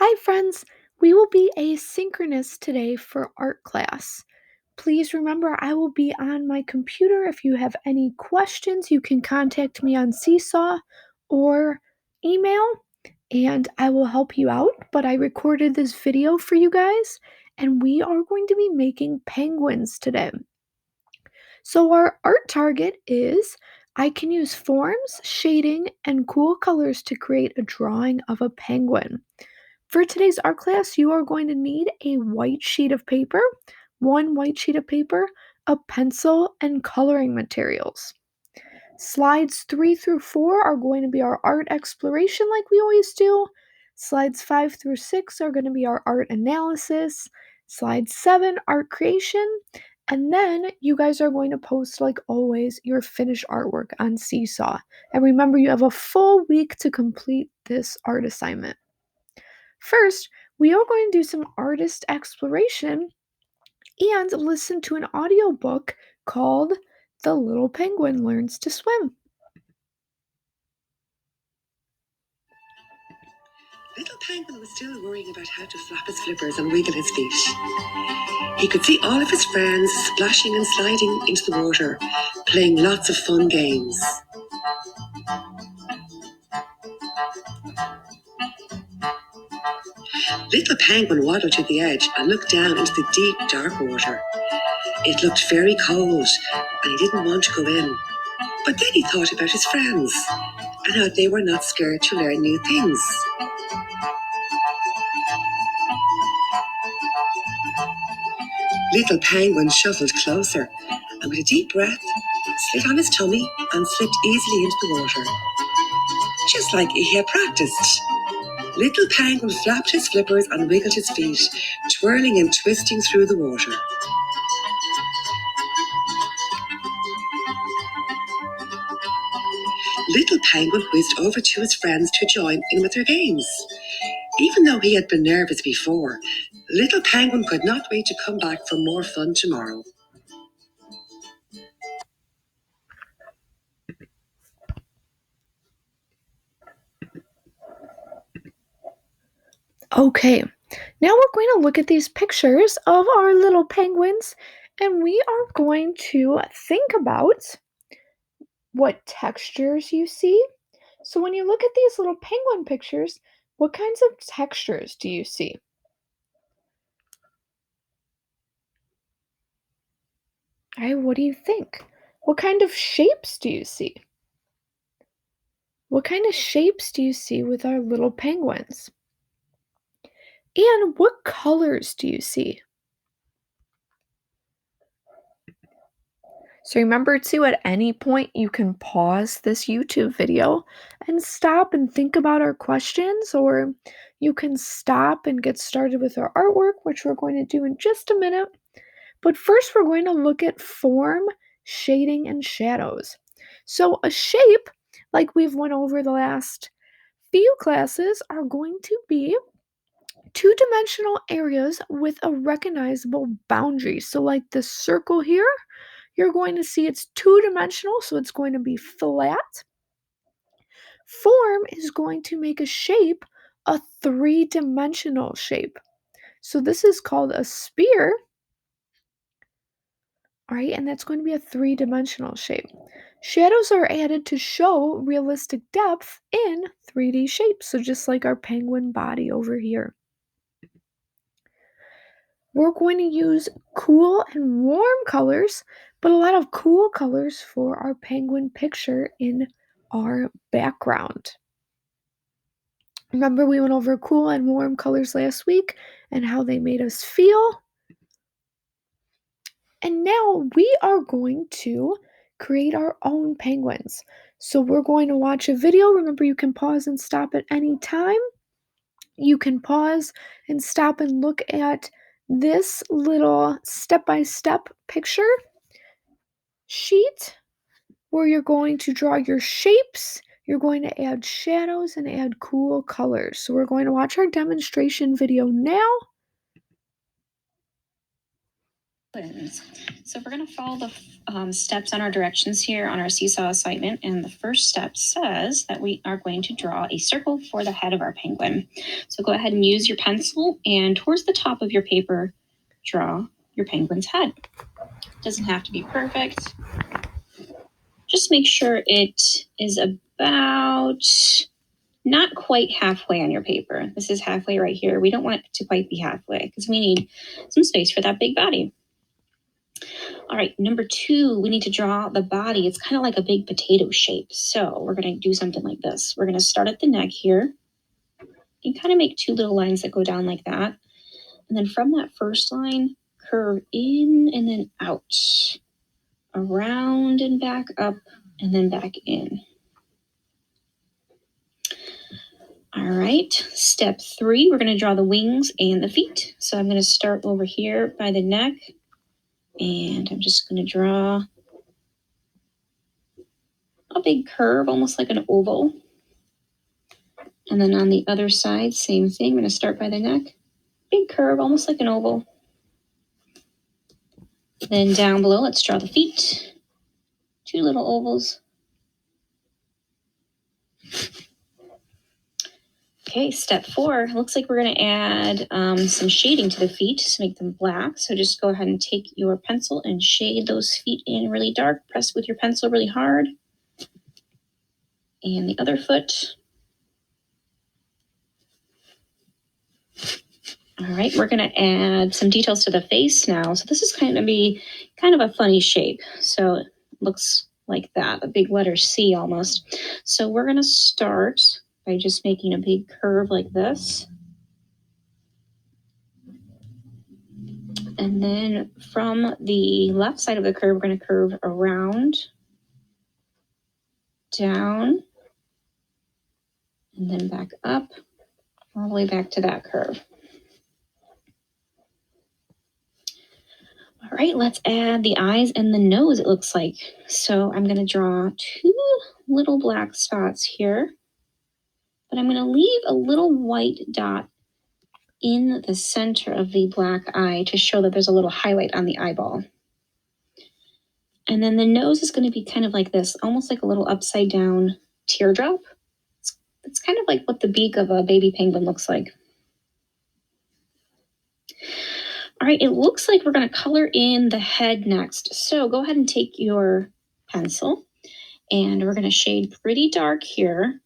Hi, friends! We will be asynchronous today for art class. Please remember, I will be on my computer. If you have any questions, you can contact me on Seesaw or email, and I will help you out. But I recorded this video for you guys, and we are going to be making penguins today. So, our art target is I can use forms, shading, and cool colors to create a drawing of a penguin. For today's art class, you are going to need a white sheet of paper, one white sheet of paper, a pencil, and coloring materials. Slides 3 through 4 are going to be our art exploration, like we always do. Slides 5 through 6 are going to be our art analysis. Slide 7, art creation. And then you guys are going to post, like always, your finished artwork on Seesaw. And remember, you have a full week to complete this art assignment. First, we are going to do some artist exploration and listen to an audiobook called The Little Penguin Learns to Swim. Little Penguin was still worrying about how to flap his flippers and wiggle his feet. He could see all of his friends splashing and sliding into the water, playing lots of fun games. Little Penguin waddled to the edge and looked down into the deep, dark water. It looked very cold, and he didn't want to go in. But then he thought about his friends and how they were not scared to learn new things. Little Penguin shuffled closer and with a deep breath, slid on his tummy and slipped easily into the water. Just like he had practiced. Little Penguin flapped his flippers and wiggled his feet, twirling and twisting through the water. Little Penguin whizzed over to his friends to join in with their games. Even though he had been nervous before, Little Penguin could not wait to come back for more fun tomorrow. Okay, now we're going to look at these pictures of our little penguins, and we are going to think about what textures you see. So when you look at these little penguin pictures, what kinds of textures do you see? All right, what do you think? What kind of shapes do you see? What kind of shapes do you see with our little penguins? And what colors do you see? So remember too, at any point you can pause this YouTube video and stop and think about our questions, or you can stop and get started with our artwork, which we're going to do in just a minute. But first we're going to look at form, shading, and shadows. So a shape, like we've went over the last few classes, are going to be two-dimensional areas with a recognizable boundary. So like this circle here, you're going to see it's two-dimensional, so it's going to be flat. Form is going to make a shape a three-dimensional shape. So this is called a sphere, all right, and that's going to be a three-dimensional shape. Shadows are added to show realistic depth in 3D shapes, so just like our penguin body over here. We're going to use cool and warm colors, but a lot of cool colors for our penguin picture in our background. Remember, we went over cool and warm colors last week and how they made us feel. And now we are going to create our own penguins. So we're going to watch a video. Remember, you can pause and stop at any time. You can pause and stop and look at this little step-by-step picture sheet where you're going to draw your shapes. You're going to add shadows and add cool colors. So we're going to watch our demonstration video now. So we're going to follow the steps on our directions here on our seesaw assignment. And the first step says that we are going to draw a circle for the head of our penguin. So go ahead and use your pencil, and towards the top of your paper, draw your penguin's head. It doesn't have to be perfect. Just make sure it is about not quite halfway on your paper. This is halfway right here. We don't want it to quite be halfway because we need some space for that big body. All right, number 2, we need to draw the body. It's kind of like a big potato shape. So we're going to do something like this. We're going to start at the neck here. You kind of make 2 little lines that go down like that. And then from that first line, curve in and then out, around and back up, and then back in. All right, step 3, we're going to draw the wings and the feet. So I'm going to start over here by the neck, and I'm just going to draw a big curve, almost like an oval. And then on the other side, same thing. I'm going to start by the neck, big curve, almost like an oval. Then down below, let's draw the feet, 2 little ovals. Okay, step 4, looks like we're going to add some shading to the feet to make them black. So just go ahead and take your pencil and shade those feet in really dark. Press with your pencil really hard. And the other foot. All right, we're going to add some details to the face now. So this is going to be kind of a funny shape. So it looks like that, a big letter C almost. So we're going to start by just making a big curve like this. And then from the left side of the curve, we're going to curve around, down, and then back up, all the way back to that curve. All right, let's add the eyes and the nose, it looks like. So I'm going to draw 2 little black spots here, but I'm going to leave a little white dot in the center of the black eye to show that there's a little highlight on the eyeball. And then the nose is going to be kind of like this, almost like a little upside down teardrop. It's kind of like what the beak of a baby penguin looks like. All right, it looks like we're going to color in the head next. So go ahead and take your pencil, and we're going to shade pretty dark here.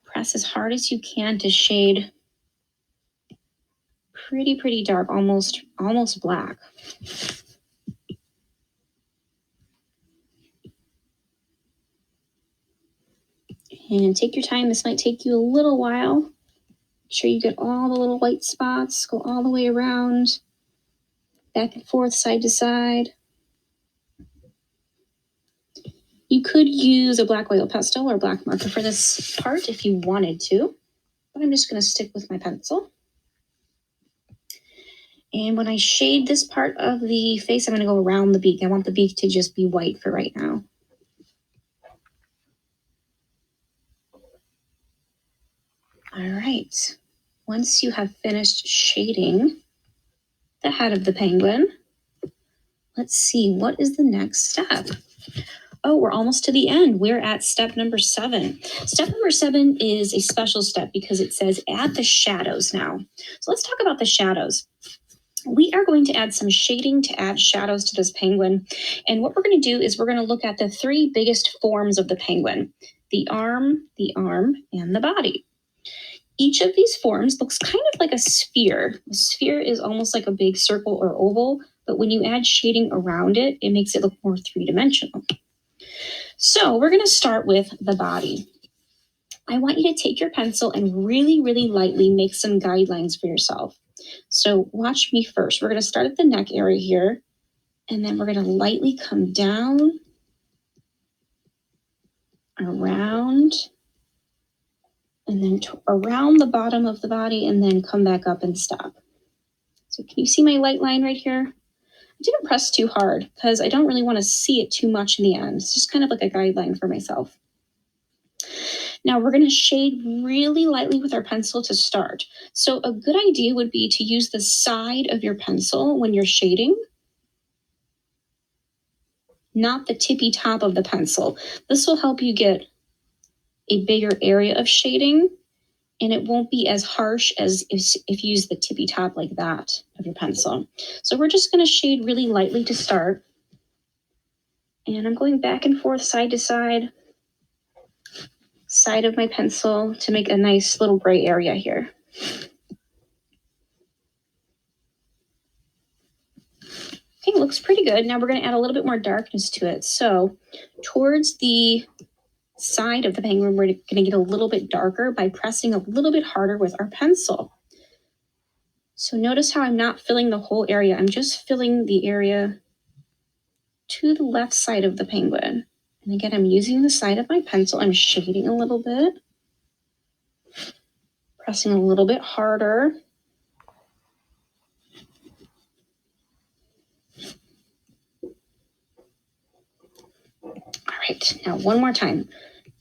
Press as hard as you can to shade pretty dark, almost black. And take your time. This might take you a little while. Make sure you get all the little white spots, go all the way around, back and forth, side to side. You could use a black oil pastel or black marker for this part if you wanted to, but I'm just going to stick with my pencil. And when I shade this part of the face, I'm going to go around the beak. I want the beak to just be white for right now. All right. Once you have finished shading the head of the penguin, let's see, what is the next step? Oh, we're almost to the end. We're at step number 7. Step number 7 is a special step because it says add the shadows now. So let's talk about the shadows. We are going to add some shading to add shadows to this penguin. And what we're going to do is we're going to look at the 3 biggest forms of the penguin: the arm, and the body. Each of these forms looks kind of like a sphere. A sphere is almost like a big circle or oval, but when you add shading around it, it makes it look more 3-dimensional. So we're going to start with the body. I want you to take your pencil and really lightly make some guidelines for yourself. So watch me first. We're going to start at the neck area here, and then we're going to lightly come down, around, and then around the bottom of the body, and then come back up and stop. So can you see my light line right here? I didn't press too hard because I don't really want to see it too much in the end. It's just kind of like a guideline for myself. Now we're going to shade really lightly with our pencil to start. So a good idea would be to use the side of your pencil when you're shading, not the tippy top of the pencil. This will help you get a bigger area of shading, and it won't be as harsh as if you use the tippy top like that of your pencil. So we're just going to shade really lightly to start. And I'm going back and forth, side to side of my pencil to make a nice little gray area here. Okay, looks pretty good. Now we're going to add a little bit more darkness to it. So towards the side of the penguin, we're going to get a little bit darker by pressing a little bit harder with our pencil. So notice how I'm not filling the whole area. I'm just filling the area to the left side of the penguin. And again, I'm using the side of my pencil. I'm shading a little bit, pressing a little bit harder. All right, now one more time.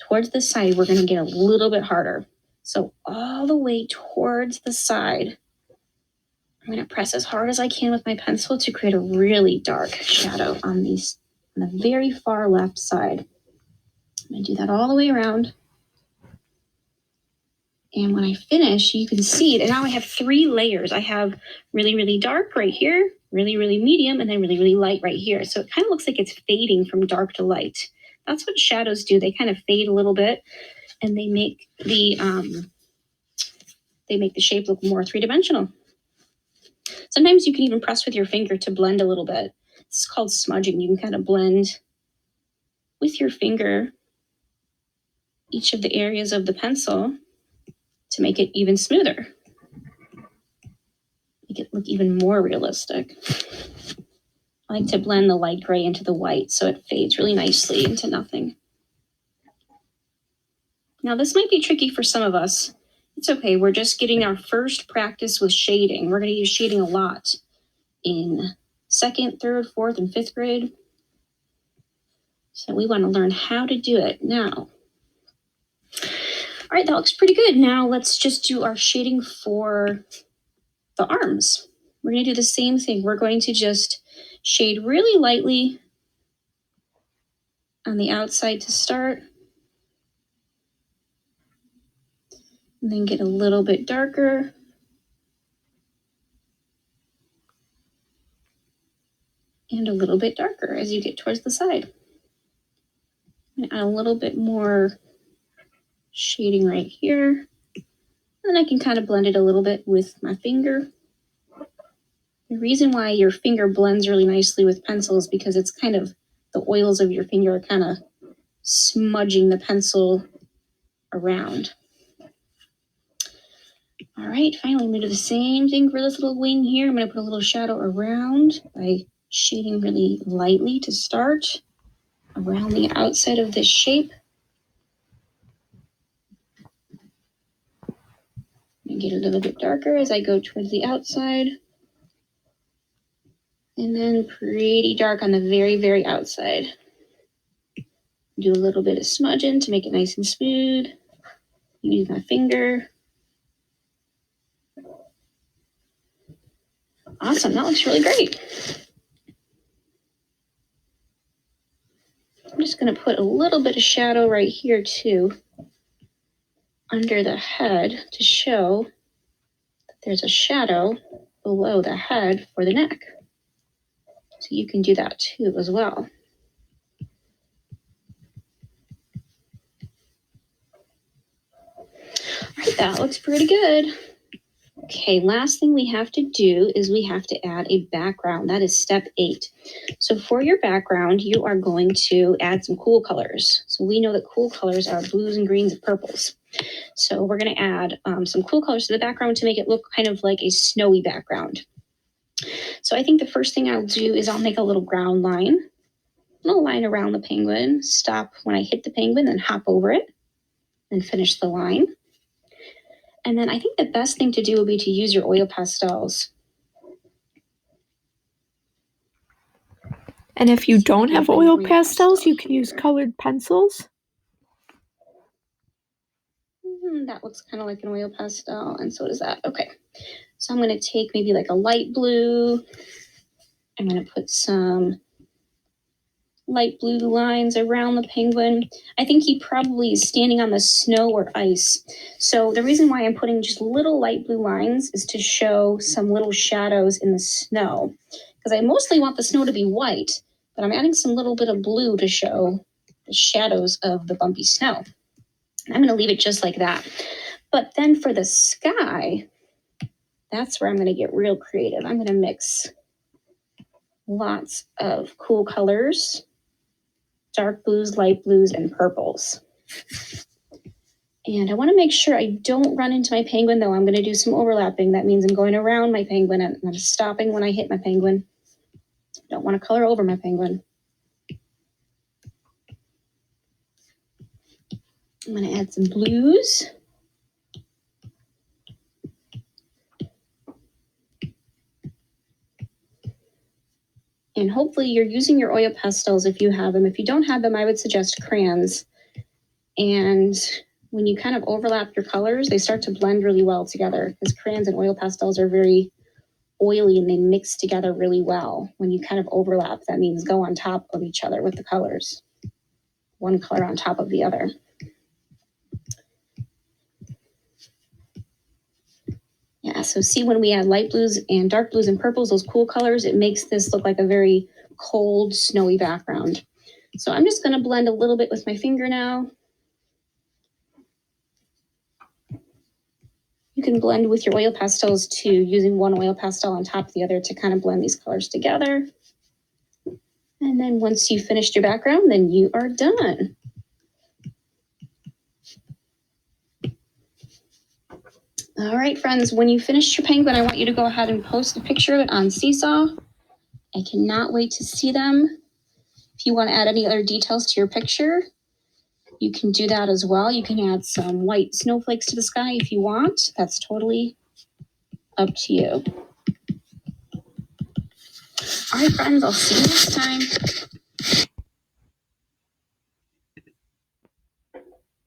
Towards the side, we're going to get a little bit harder. So all the way towards the side, I'm going to press as hard as I can with my pencil to create a really dark shadow on the very far left side. I'm going to do that all the way around. And when I finish, you can see that now I have 3 layers. I have really, really dark right here, really, really medium, and then really, really light right here. So it kind of looks like it's fading from dark to light. That's what shadows do. They kind of fade a little bit, and they make the shape look more 3-dimensional. Sometimes you can even press with your finger to blend a little bit. This is called smudging. You can kind of blend with your finger each of the areas of the pencil to make it even smoother. Make it look even more realistic. I like to blend the light gray into the white so it fades really nicely into nothing. Now this might be tricky for some of us. It's okay, we're just getting our first practice with shading. We're going to use shading a lot in 2nd, 3rd, 4th, and 5th grade. So we want to learn how to do it now. All right, that looks pretty good. Now let's just do our shading for the arms. We're going to do the same thing. We're going to just shade really lightly on the outside to start, and then get a little bit darker. And a little bit darker as you get towards the side. And add a little bit more shading right here. And then I can kind of blend it a little bit with my finger. The reason why your finger blends really nicely with pencil is because it's kind of, the oils of your finger are kind of smudging the pencil around. All right, finally, I'm going to do the same thing for this little wing here. I'm going to put a little shadow around by shading really lightly to start around the outside of this shape. And get a little bit darker as I go towards the outside. And then pretty dark on the very, very outside. Do a little bit of smudging to make it nice and smooth. Use my finger. Awesome, that looks really great. I'm just going to put a little bit of shadow right here too, under the head, to show that there's a shadow below the head for the neck. So you can do that too as well. All right, that looks pretty good. Okay, last thing we have to do is we have to add a background. That is step 8. So for your background, you are going to add some cool colors. So we know that cool colors are blues and greens and purples. So we're going to add some cool colors to the background to make it look kind of like a snowy background. So I think the first thing I'll do is I'll make a little ground line. A little line around the penguin, stop when I hit the penguin, then hop over it, and finish the line. And then I think the best thing to do would be to use your oil pastels. And if you don't have oil pastels, you can use colored pencils. That looks kind of like an oil pastel, and so does that. Okay, so I'm going to take maybe like a light blue. I'm going to put some light blue lines around the penguin. I think he probably is standing on the snow or ice. So the reason why I'm putting just little light blue lines is to show some little shadows in the snow. Because I mostly want the snow to be white, but I'm adding some little bit of blue to show the shadows of the bumpy snow. And I'm going to leave it just like that. But then for the sky, that's where I'm going to get real creative. I'm going to mix lots of cool colors. Dark blues, light blues, and purples. And I want to make sure I don't run into my penguin, though I'm going to do some overlapping. That means I'm going around my penguin and I'm stopping when I hit my penguin. I don't want to color over my penguin. I'm going to add some blues. And hopefully you're using your oil pastels if you have them. If you don't have them, I would suggest crayons. And when you kind of overlap your colors, they start to blend really well together because crayons and oil pastels are very oily and they mix together really well. When you kind of overlap, that means go on top of each other with the colors. One color on top of the other. Yeah, so see when we add light blues and dark blues and purples, those cool colors, it makes this look like a very cold, snowy background. So I'm just gonna blend a little bit with my finger now. You can blend with your oil pastels too, using one oil pastel on top of the other to kind of blend these colors together. And then once you've finished your background, then you are done. All right, friends, when you finish your penguin, I want you to go ahead and post a picture of it on Seesaw. I cannot wait to see them. If you want to add any other details to your picture, you can do that as well. You can add some white snowflakes to the sky if you want. That's totally up to you. All right, friends, I'll see you next time.